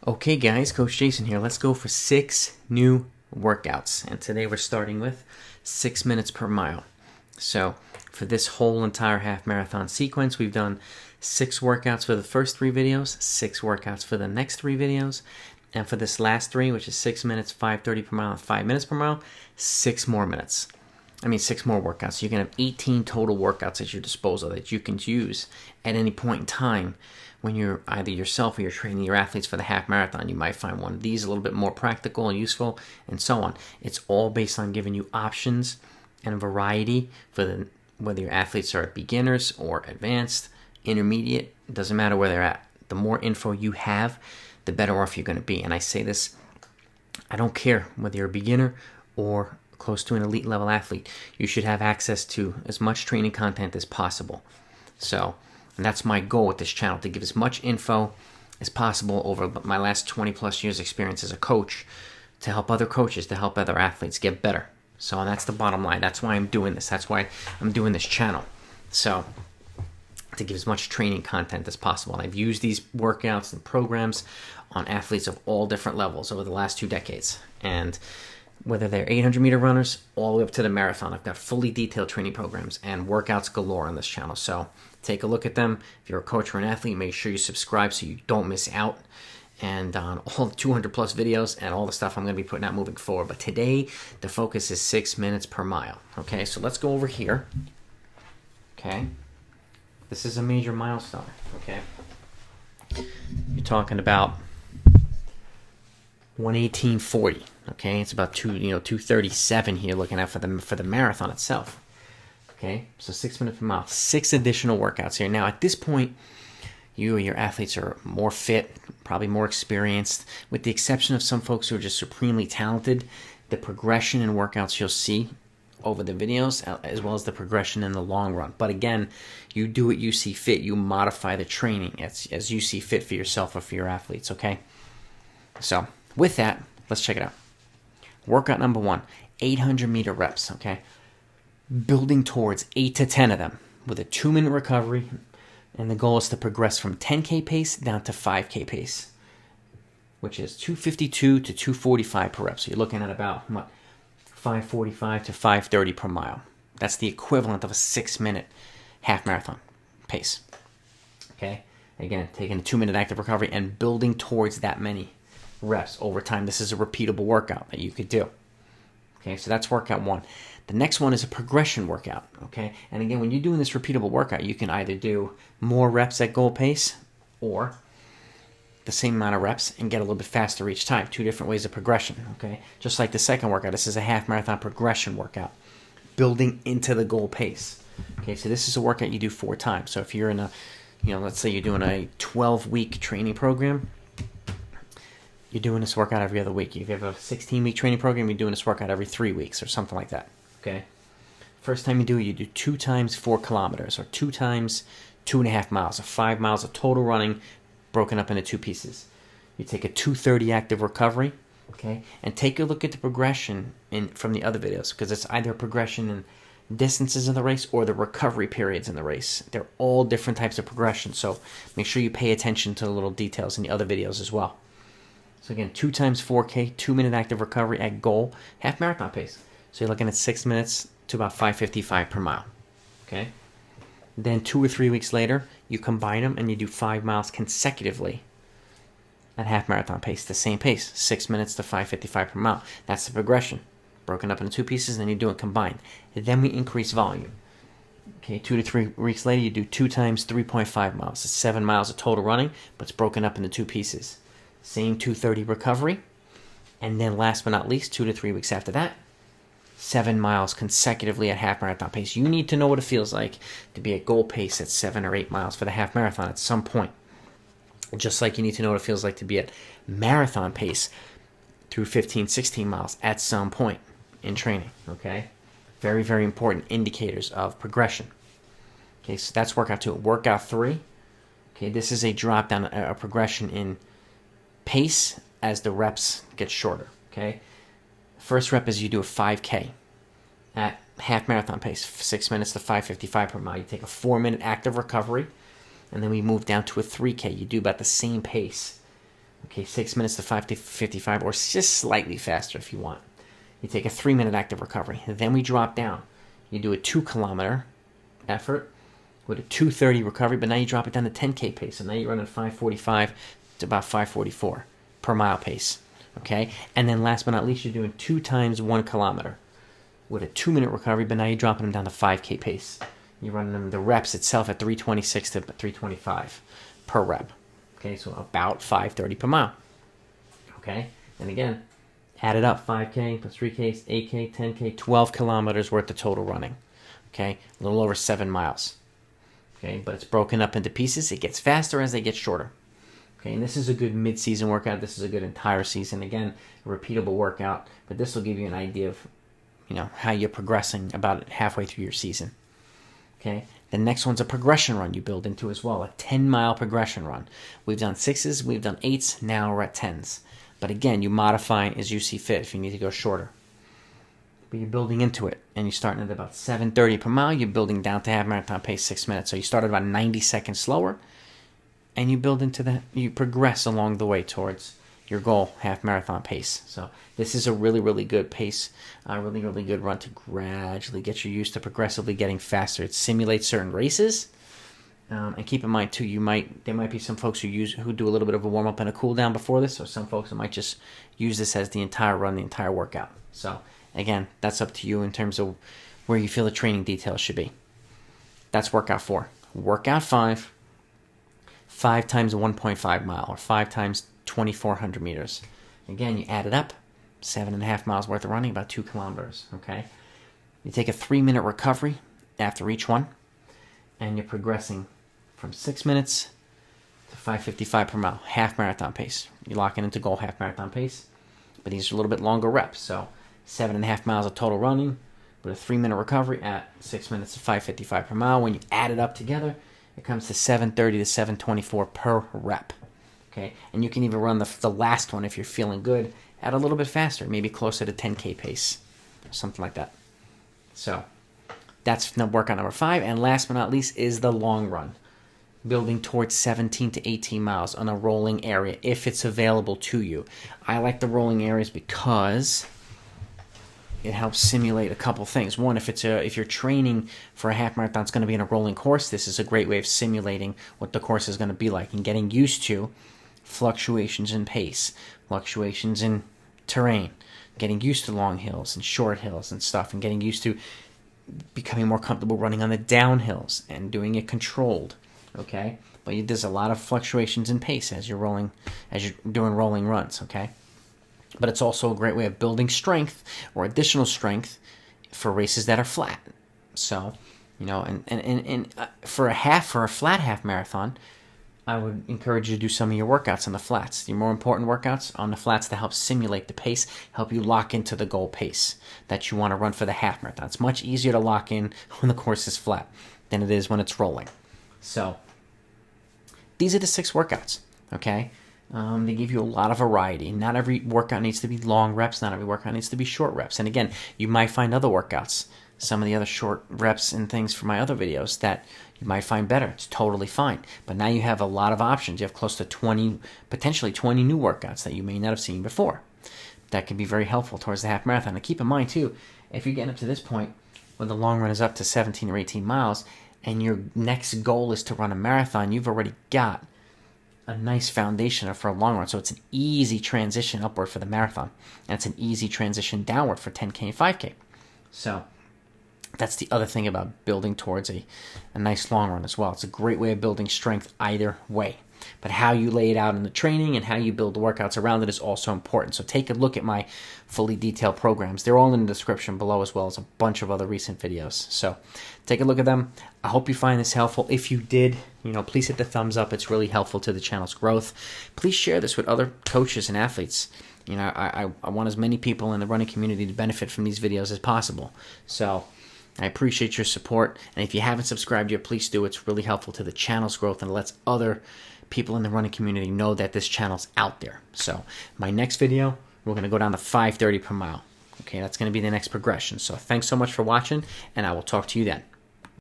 Okay guys, Coach Jason here. Let's go for 6 new workouts. And today we're starting with 6 minutes per mile. So for this whole entire half marathon sequence, we've done 6 workouts for the first 3 videos, 6 workouts for the next 3 videos, and for this last 3, which is 6 minutes, 5:30 per mile, and 5 minutes per mile, 6 more workouts. So you can have 18 total workouts at your disposal that you can use at any point in time when you're either yourself or you're training your athletes for the half marathon. You might find one of these a little bit more practical and useful, and so on. It's all based on giving you options and a variety for whether your athletes are beginners or advanced, intermediate. It doesn't matter where they're at. The more info you have, the better off you're going to be. And I say this, I don't care whether you're a beginner or close to an elite level athlete. You should have access to as much training content as possible. And that's my goal with this channel, to give as much info as possible over my last 20 plus years experience as a coach, to help other coaches, to help other athletes get better. So that's the bottom line. That's why I'm doing this. That's why I'm doing this channel. So to give as much training content as possible. And I've used these workouts and programs on athletes of all different levels over the last 2 decades. And whether they're 800-meter runners all the way up to the marathon, I've got fully detailed training programs and workouts galore on this channel. So take a look at them. If you're a coach or an athlete, make sure you subscribe so you don't miss out and on all the 200 plus videos and all the stuff I'm going to be putting out moving forward. But today, the focus is 6 minutes per mile. Okay, so let's go over here. Okay, this is a major milestone. Okay, you're talking about 118.40. Okay, it's about 237 here looking at for the marathon itself. Okay, so 6 minutes per mile, 6 additional workouts here. Now at this point, you or your athletes are more fit, probably more experienced, with the exception of some folks who are just supremely talented. The progression in workouts you'll see over the videos, as well as the progression in the long run. But again, you do what you see fit. You modify the training as you see fit for yourself or for your athletes, okay? So with that, let's check it out. Workout number 1, 800-meter reps, okay? Building towards 8 to 10 of them with a 2-minute recovery, and the goal is to progress from 10K pace down to 5K pace, which is 252 to 245 per rep. So you're looking at about 545 to 530 per mile. That's the equivalent of a 6-minute half marathon pace. Okay? Again, taking a 2-minute active recovery and building towards that many reps over time. This is a repeatable workout that you could do. Okay, so that's workout 1. The next one is a progression workout. Okay, and again, when you're doing this repeatable workout, you can either do more reps at goal pace or the same amount of reps and get a little bit faster each time. 2 different ways of progression. Okay, just like the second workout, this is a half marathon progression workout, building into the goal pace. Okay, so this is a workout you do 4 times. So if you're in a, let's say you're doing a 12-week training program, you're doing this workout every other week. If you have a 16-week training program, you're doing this workout every 3 weeks or something like that. Okay. First time you do it, you do 2 times 4 kilometers or 2 times 2.5 miles, or 5 miles of total running broken up into 2 pieces. You take a 2:30 active recovery, okay, and take a look at the progression from the other videos, because it's either a progression in distances in the race or the recovery periods in the race. They're all different types of progression, so make sure you pay attention to the little details in the other videos as well. So again, 2 times 4K, 2-minute active recovery at goal, half marathon pace. So you're looking at 6 minutes to about 5:55 per mile. Okay. Then 2 or 3 weeks later, you combine them and you do 5 miles consecutively at half marathon pace, the same pace, 6 minutes to 5:55 per mile. That's the progression, broken up into 2 pieces, and then you do it combined. And then we increase volume. Okay, 2 to 3 weeks later, you do 2 times 3.5 miles. It's 7 miles of total running, but it's broken up into 2 pieces. Same 2:30 recovery, and then last but not least, 2 to 3 weeks after that, 7 miles consecutively at half marathon pace. You need to know what it feels like to be at goal pace at 7 or 8 miles for the half marathon at some point. Just like you need to know what it feels like to be at marathon pace through 15, 16 miles at some point in training, okay? Very, very important indicators of progression. Okay, so that's workout 2. Workout 3, okay, this is a drop down, a progression in pace as the reps get shorter, okay? First rep is you do a 5K at half marathon pace, 6 minutes to 5:55 per mile. You take a 4-minute active recovery, and then we move down to a 3K. You do about the same pace, Okay, 6 minutes to 5:55, or just slightly faster if you want. You take a 3-minute active recovery. Then we drop down. You do a 2-kilometer effort with a 2:30 recovery, but now you drop it down to 10K pace. So now you're running 5:45 to about 5:44 per mile pace. Okay, and then last but not least, you're doing 2 times 1 kilometer with a 2-minute recovery, but now you're dropping them down to 5K pace. You're running them the reps itself at 326 to 325 per rep. Okay, so about 5:30 per mile. Okay, and again, add it up: 5K plus 3K, 8K, 10K, 12 kilometers worth of total running. Okay, a little over 7 miles. Okay, but it's broken up into pieces. It gets faster as they get shorter. Okay, and this is a good mid-season workout. This is a good entire season. Again, a repeatable workout, but this will give you an idea of, how you're progressing about halfway through your season. Okay, the next one's a progression run you build into as well, a 10-mile progression run. We've done 6s, we've done 8s, now we're at 10s. But again, you modify as you see fit if you need to go shorter. But you're building into it, and you're starting at about 7:30 per mile. You're building down to half marathon pace, 6 minutes. So you start at about 90 seconds slower, and you build into that. You progress along the way towards your goal, half marathon pace. So this is a really, really good pace, a really, really good run to gradually get you used to progressively getting faster. It simulates certain races. And keep in mind too, there might be some folks who do a little bit of a warm up and a cool down before this, or some folks that might just use this as the entire run, the entire workout. So again, that's up to you in terms of where you feel the training details should be. That's workout 4. Workout 5, 5 times 1.5 mile, or 5 times 2,400 meters. Again, you add it up, 7.5 miles worth of running, about 2 kilometers. Okay, you take a 3-minute recovery after each one, and you're progressing from 6 minutes to 5:55 per mile, half marathon pace. You're locking into goal half marathon pace, but these are a little bit longer reps. So 7.5 miles of total running with a 3-minute recovery at 6 minutes to 5:55 per mile. When you add it up together, it comes to 7:30 to 7:24 per rep. Okay, and you can even run the last one if you're feeling good at a little bit faster, maybe closer to 10K pace, something like that. So that's workout number 5. And last but not least is the long run, building towards 17 to 18 miles on a rolling area if it's available to you. I like the rolling areas because it helps simulate a couple things. One, if you're training for a half marathon, it's going to be in a rolling course. This is a great way of simulating what the course is going to be like and getting used to fluctuations in pace, fluctuations in terrain, getting used to long hills and short hills and stuff, and getting used to becoming more comfortable running on the downhills and doing it controlled. Okay, but there's a lot of fluctuations in pace as you're doing rolling runs. Okay, but it's also a great way of building strength or additional strength for races that are flat. So, and for a flat half marathon, I would encourage you to do some of your workouts on the flats. Your more important workouts on the flats to help simulate the pace, help you lock into the goal pace that you want to run for the half marathon. It's much easier to lock in when the course is flat than it is when it's rolling. So these are the 6 workouts, okay? They give you a lot of variety. Not every workout needs to be long reps. Not every workout needs to be short reps. And again, you might find other workouts, some of the other short reps and things from my other videos that you might find better. It's totally fine. But now you have a lot of options. You have close to 20, potentially 20 new workouts that you may not have seen before. That can be very helpful towards the half marathon. And keep in mind, too, if you're getting up to this point, when the long run is up to 17 or 18 miles, and your next goal is to run a marathon, you've already got a nice foundation for a long run. So it's an easy transition upward for the marathon. And it's an easy transition downward for 10K and 5K. So that's the other thing about building towards a nice long run as well. It's a great way of building strength either way. But how you lay it out in the training and how you build the workouts around it is also important. So take a look at my fully detailed programs. They're all in the description below, as well as a bunch of other recent videos. So take a look at them. I hope you find this helpful. If you did, please hit the thumbs up. It's really helpful to the channel's growth. Please share this with other coaches and athletes. I want as many people in the running community to benefit from these videos as possible. So I appreciate your support, and if you haven't subscribed yet, please do. It's really helpful to the channel's growth, and it lets other people in the running community know that this channel's out there. So my next video, we're going to go down to 5:30 per mile. Okay, that's going to be the next progression. So thanks so much for watching, and I will talk to you then.